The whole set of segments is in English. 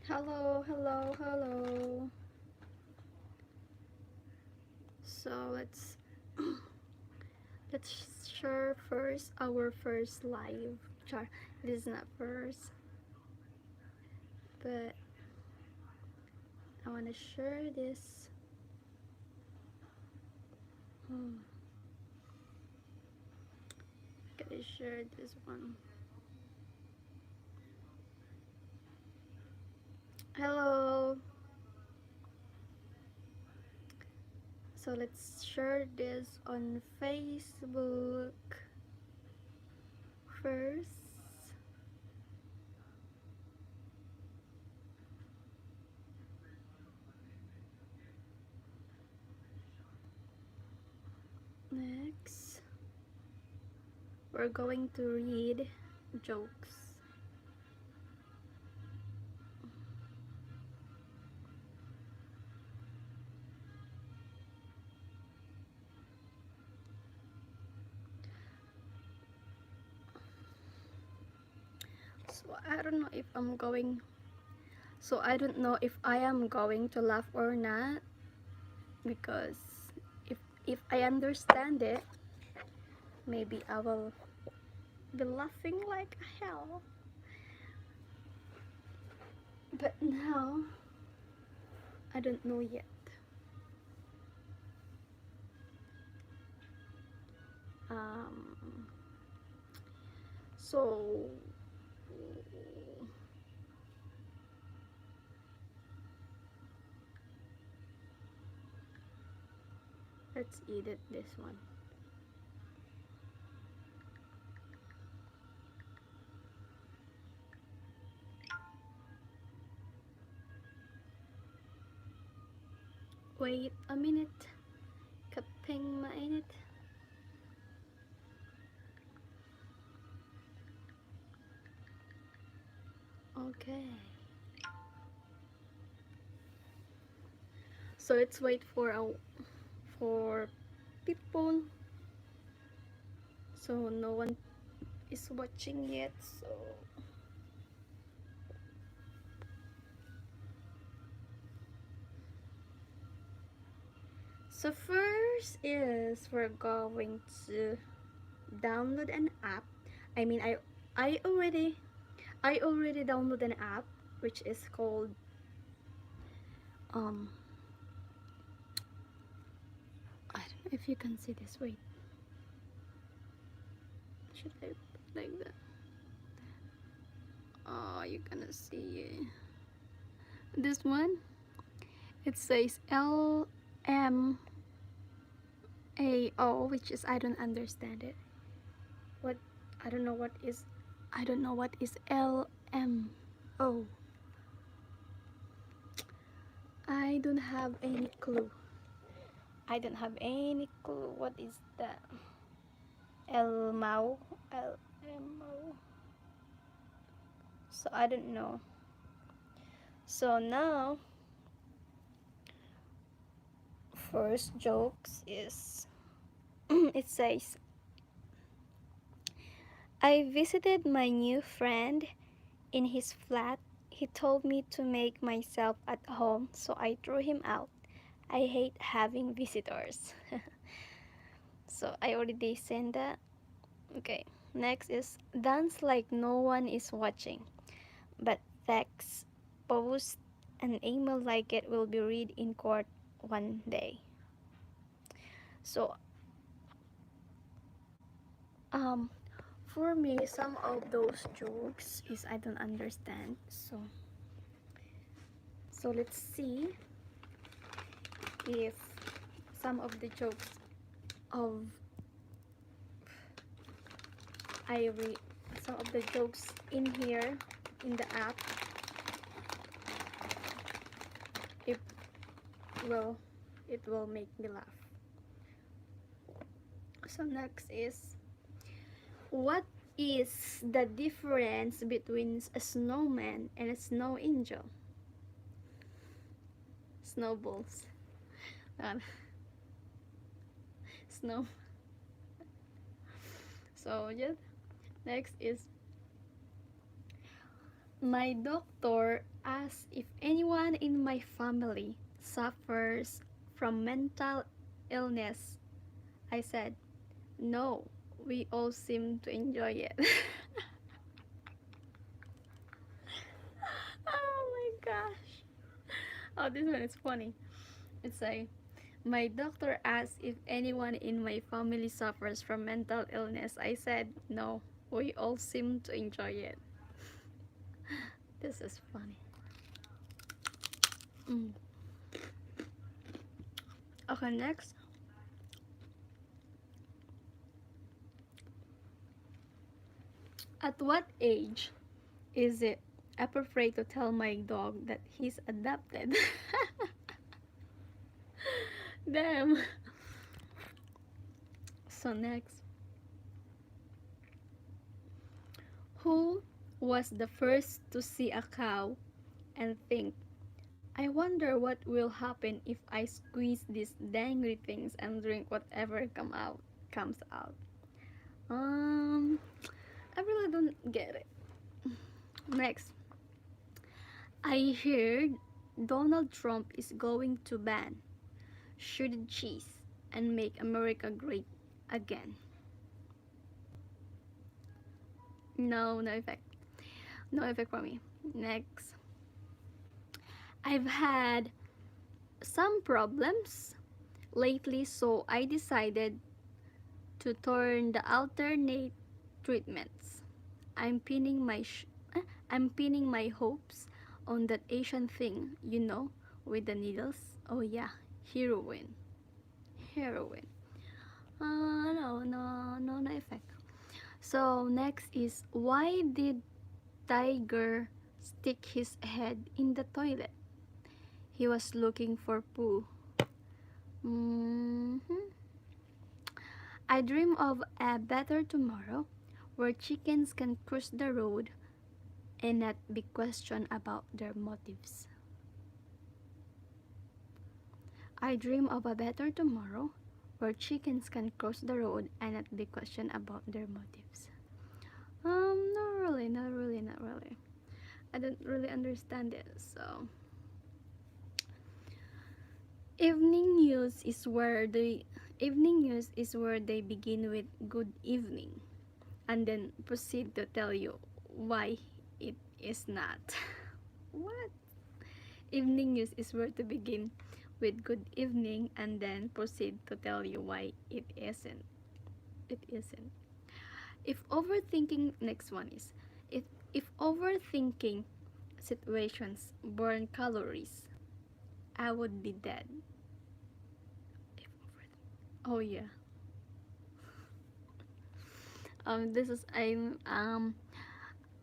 Hello, hello, hello. So let's share first our first live. Char, this is not first, but I want to share this. Hmm, gotta share this one. Hello. So let's share this on Facebook first. Next, we're going to read jokes. So I don't know if I'm going So I don't know if I am going to laugh or not, because if I understand it, maybe I will be laughing like hell. But now I don't know yet. Um, so let's edit this one. Wait a minute. Kaping mainit. Okay. So let's wait for people. So no one is watching yet. So first is we're going to download an app. I mean, I already downloaded an app which is called um I don't know if you can see this. Wait, should I put like that? Oh, you're gonna see this one. It says LMAO, which is I don't understand it. What I don't know what is LMO. I don't have any clue. I don't have any clue what is that. Elmo. LMO. So I don't know. So now first jokes is it says, I visited my new friend in his flat. He told me to make myself at home, so I threw him out. I hate having visitors. So I already sent that. Okay. Next is dance like no one is watching, but text, post, and email like it will be read in court one day. So um for me, some of those jokes is I don't understand. So let's see if some of the jokes of I read some of the jokes in here in the app, it will it will make me laugh. So next is, what is the difference between a snowman and a snow angel? Snowballs. Snow. So yeah. Next is, My doctor asked if anyone in my family suffers from mental illness. I said, no, we all seem to enjoy it. Oh my gosh. Oh, this one is funny. It's like, my doctor asked if anyone in my family suffers from mental illness. I said, no, we all seem to enjoy it. This is funny. Mm. Okay, next. At what age is it appropriate to tell my dog that he's adopted? Damn. So next, who was the first to see a cow and think, I wonder what will happen if I squeeze these dangly things and drink whatever comes out. Um, I really don't get it. Next, I heard Donald Trump is going to ban shredded cheese and make America great again. No, no effect. No effect for me. Next, I've had some problems lately, so I decided to turn the alternate treatments. I'm pinning my sh- I'm pinning my hopes on that Asian thing, with the needles. Oh yeah, heroin. Heroin. No, no, no, no effect. So next is, why did Tiger stick his head in the toilet? He was looking for poo. hmm I dream of a better tomorrow where chickens can cross the road and not be questioned about their motives. I dream of a better tomorrow where chickens can cross the road and not be questioned about their motives. Not really, not really, not really. I don't really understand it. So, evening news is where the evening news is where they begin with good evening and then proceed to tell you why it is not. What? Evening news is where to begin with good evening and then proceed to tell you why it isn't. It isn't. If overthinking, next one is, if overthinking situations burn calories, I would be dead. If Oh yeah. This is I'm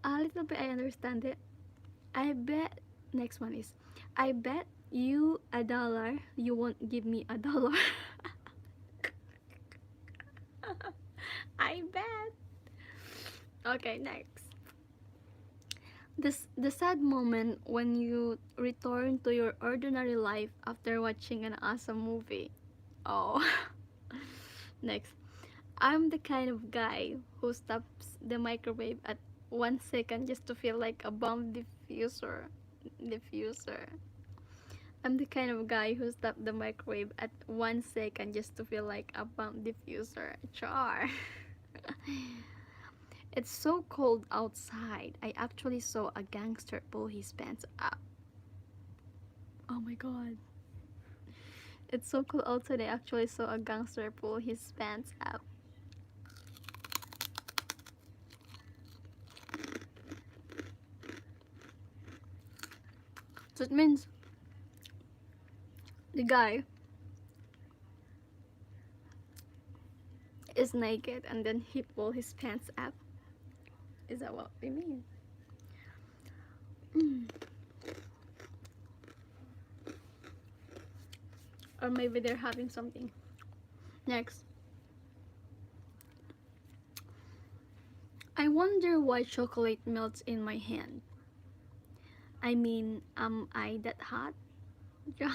a little bit I understand it. I bet next one is, I bet you $1 you won't give me $1. I bet. Okay, next. The sad moment when you return to your ordinary life after watching an awesome movie. Oh. Next. I'm the kind of guy who stops the microwave at 1 second just to feel like a bomb diffuser. Diffuser. I'm the kind of guy who stopped the microwave at 1 second just to feel like a bomb diffuser. Char. It's so cold outside. I actually saw a gangster pull his pants up. Oh my god. It's so cold outside. I actually saw a gangster pull his pants up. So it means the guy is naked and then he pull his pants up. Is that what we mean? Or maybe they're having something. Next. I wonder why chocolate melts in my hand. I mean, am I that hot? Oh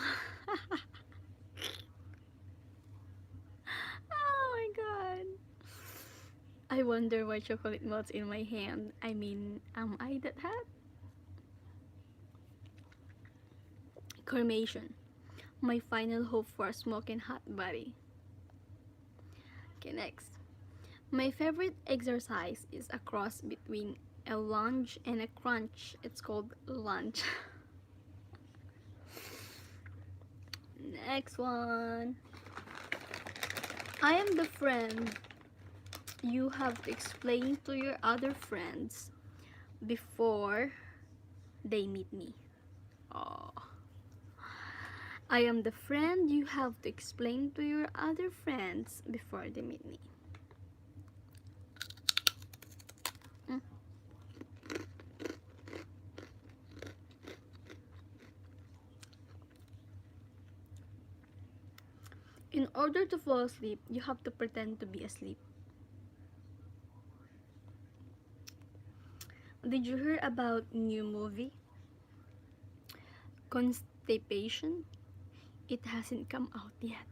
my god. I wonder why chocolate melts in my hand. I mean, am I that hot? Cremation, my final hope for a smoking hot body. Okay, next. My favorite exercise is a cross between a lunge and a crunch. It's called lunge. Next one. I am the friend you have to explain to your other friends before they meet me. Oh. I am the friend you have to explain to your other friends before they meet me. Mm. In order to fall asleep, you have to pretend to be asleep. Did you hear about new movie? Constipation? It hasn't come out yet.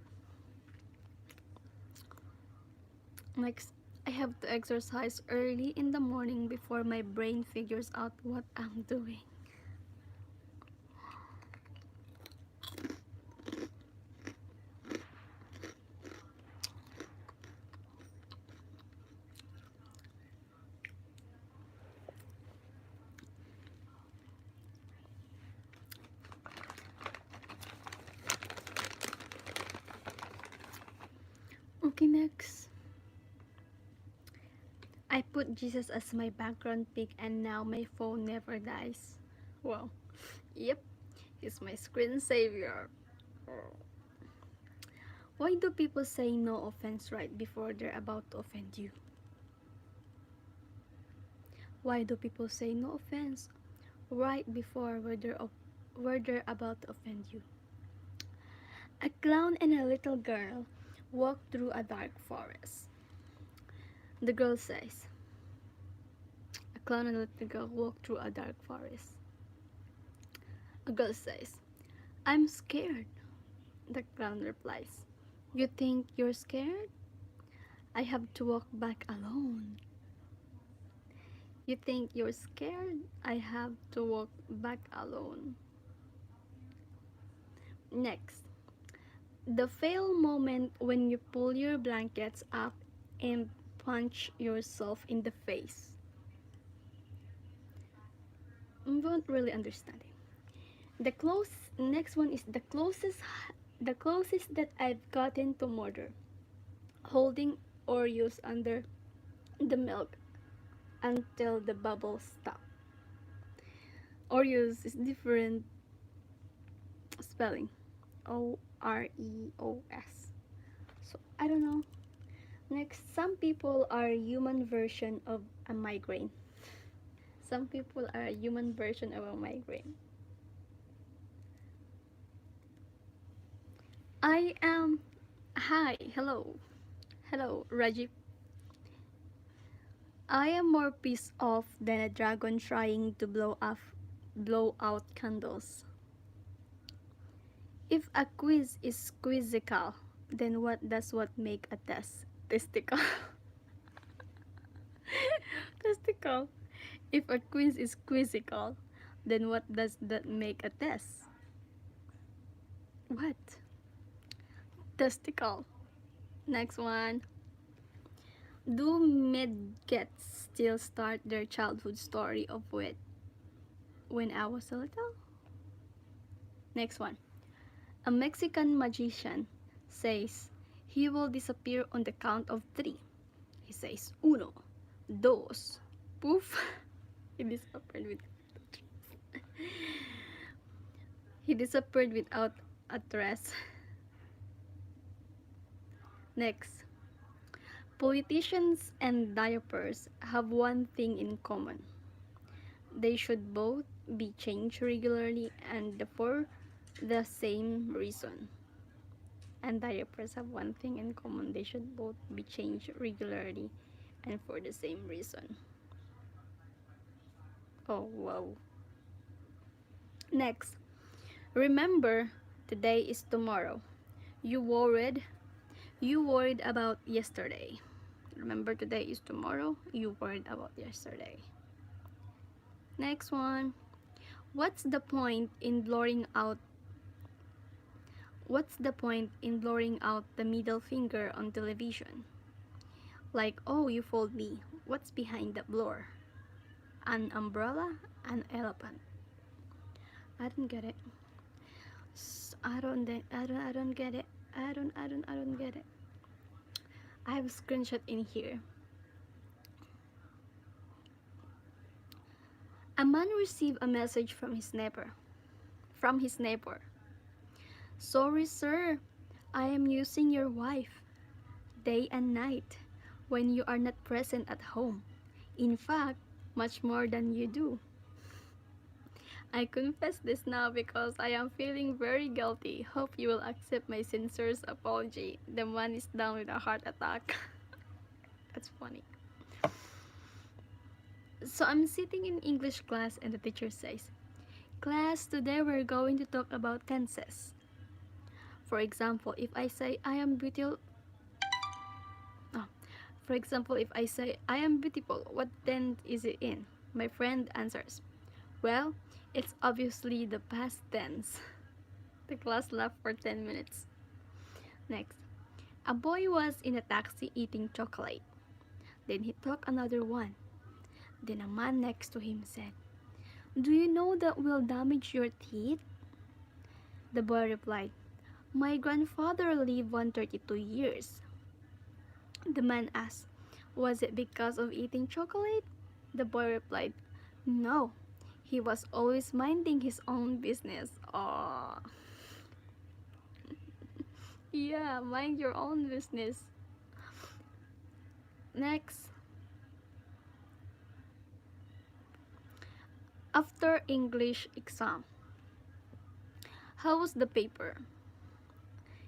Next, I have to exercise early in the morning before my brain figures out what I'm doing. Okay, next. I put Jesus as my background pic and now my phone never dies. Well, yep, he's my screensaver. Why do people say no offense right before they're about to offend you? Why do people say no offense right before where they're about to offend you? A clown and a little girl walk through a dark forest. The girl says, a clown and a little girl walk through a dark forest. A girl says, I'm scared. The clown replies, you think you're scared? I have to walk back alone. You think you're scared? I have to walk back alone. Next, the fail moment when you pull your blankets up and punch yourself in the face. I don't really understand it. Next one is the closest that I've gotten to murder. Holding Oreos under the milk until the bubbles stop. Oreos is different spelling. Oreos. So I don't know. Next, some people are a human version of a migraine. Some people are a human version of a migraine. I am. Hi, hello. Hello, Rajib. I am more pissed off than a dragon trying to blow out candles. If a quiz is quizzical, then what make a test? Testicle. Testicle. If a quiz is quizzical, then what does that make a test? What? Testicle. Next one. Do midgets still start their childhood story of when I was a little? Next one. A Mexican magician says he will disappear on the count of 3. He says, uno, dos, poof. He disappeared with he disappeared without a trace. Next. Politicians and diapers have one thing in common. They should both be changed regularly and for the same reason. And diapers have one thing in common. They should both be changed regularly and for the same reason. Oh, wow. Next. Remember, today is tomorrow. You worried about yesterday. Remember, today is tomorrow. You worried about yesterday. Next one. What's the point in blurring out What's the point in blurring out the middle finger on television? Like, oh, you fooled me. What's behind the blur? An umbrella? An elephant? I don't get it. I don't get it. I don't get it. I have a screenshot in here. A man received a message from his neighbor. From his neighbor. Sorry, sir. I am using your wife day and night when you are not present at home. In fact, much more than you do. I confess this now because I am feeling very guilty. Hope you will accept my sincere apology. The man is down with a heart attack. That's funny. So I'm sitting in English class and the teacher says, "Class, today we're going to talk about tenses." For example, if I say I am beautiful, oh, for example, if I say I am beautiful, what tense is it in? My friend answers, "Well, it's obviously the past tense." The class laughed for 10 minutes. Next, a boy was in a taxi eating chocolate. Then he took another one. Then a man next to him said, "Do you know that will damage your teeth?" The boy replied, "My grandfather lived 132 years." The man asked, "Was it because of eating chocolate?" The boy replied, "No, he was always minding his own business." Oh, yeah, mind your own business. Next, after English exam. How was the paper?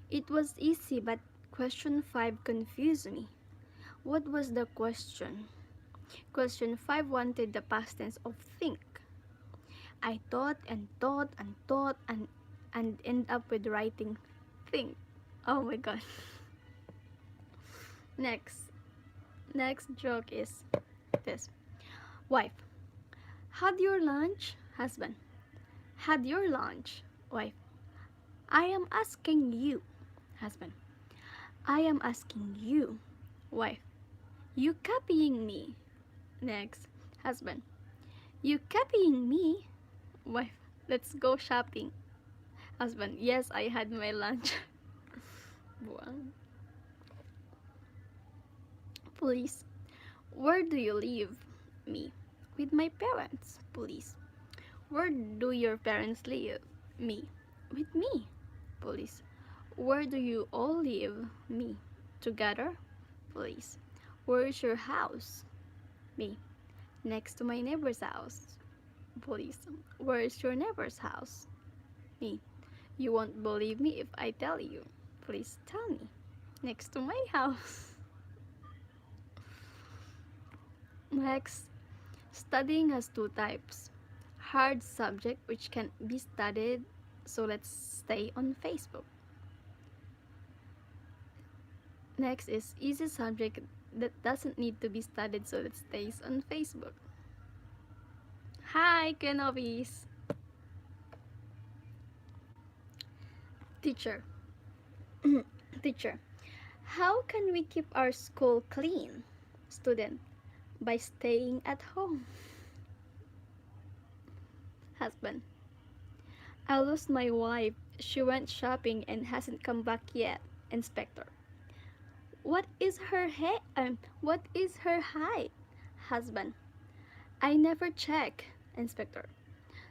It was easy, but question 5 confused me. What was the question? Question 5 wanted the past tense of think. I thought and thought and thought and end up with writing think. Oh my god. Next. Next joke is this. Wife. Had your lunch? Husband. Had your lunch? Wife. I am asking you. Husband. I am asking you. Wife. You copying me. Next. Husband. You copying me? Wife. Let's go shopping. Husband. Yes, I had my lunch. Buang. Police. Where do you live? Me. With my parents. Police. Where do your parents live? Me. With me. Police. Where do you all live? Me. Together? Police. Where's your house? Me. Next to my neighbor's house. Police. Where's your neighbor's house? Me. You won't believe me if I tell you. Please tell me. Next to my house. Next. Studying has two types. Hard subject which can be studied, so let's stay on Facebook. Next is easy subject that doesn't need to be studied, so it stays on Facebook. Hi, Kenobis! Teacher. Teacher. How can we keep our school clean? Student. By staying at home. Husband. I lost my wife. She went shopping and hasn't come back yet. Inspector. What is her what is her height? Husband. I never check. Inspector.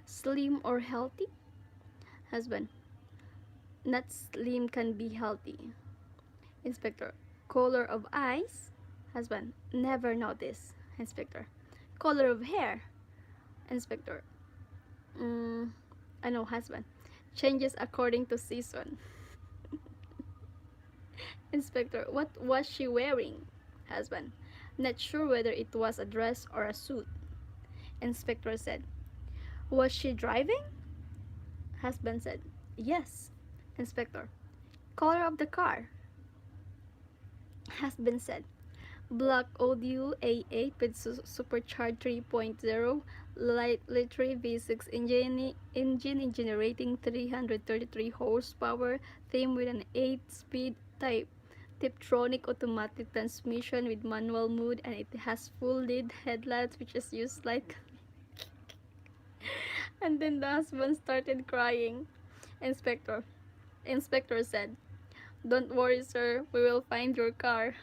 Slim or healthy? Husband. Not slim can be healthy. Inspector. Color of eyes? Husband. Never notice. Inspector. Color of hair? Inspector. I know, husband. Changes according to season. Inspector. What was she wearing? Husband. Not sure whether it was a dress or a suit. Inspector said. Was she driving? Husband said. Yes. Inspector. Color of the car? Husband said. Black Audio A8 with supercharged 3.0 Light literary V6 engine generating 333 horsepower, theme with an 8-speed type Tiptronic automatic transmission with manual mode, and it has full LED headlights which is used like. And then the husband started crying. Inspector. Inspector said, "Don't worry, sir. We will find your car."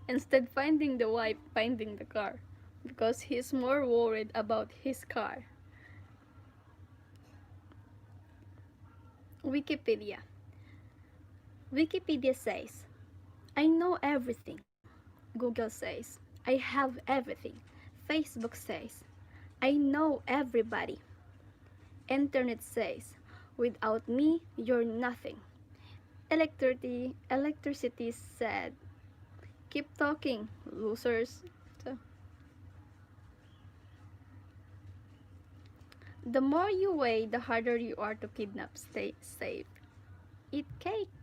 Instead finding the wife finding the car because he's more worried about his car. Wikipedia. Wikipedia says, "I know everything." Google says, "I have everything." Facebook says, "I know everybody." Internet says, "Without me, you're nothing." Electricity said, "Keep talking, losers." So, the more you weigh, the harder you are to kidnap. Stay safe. Eat cake.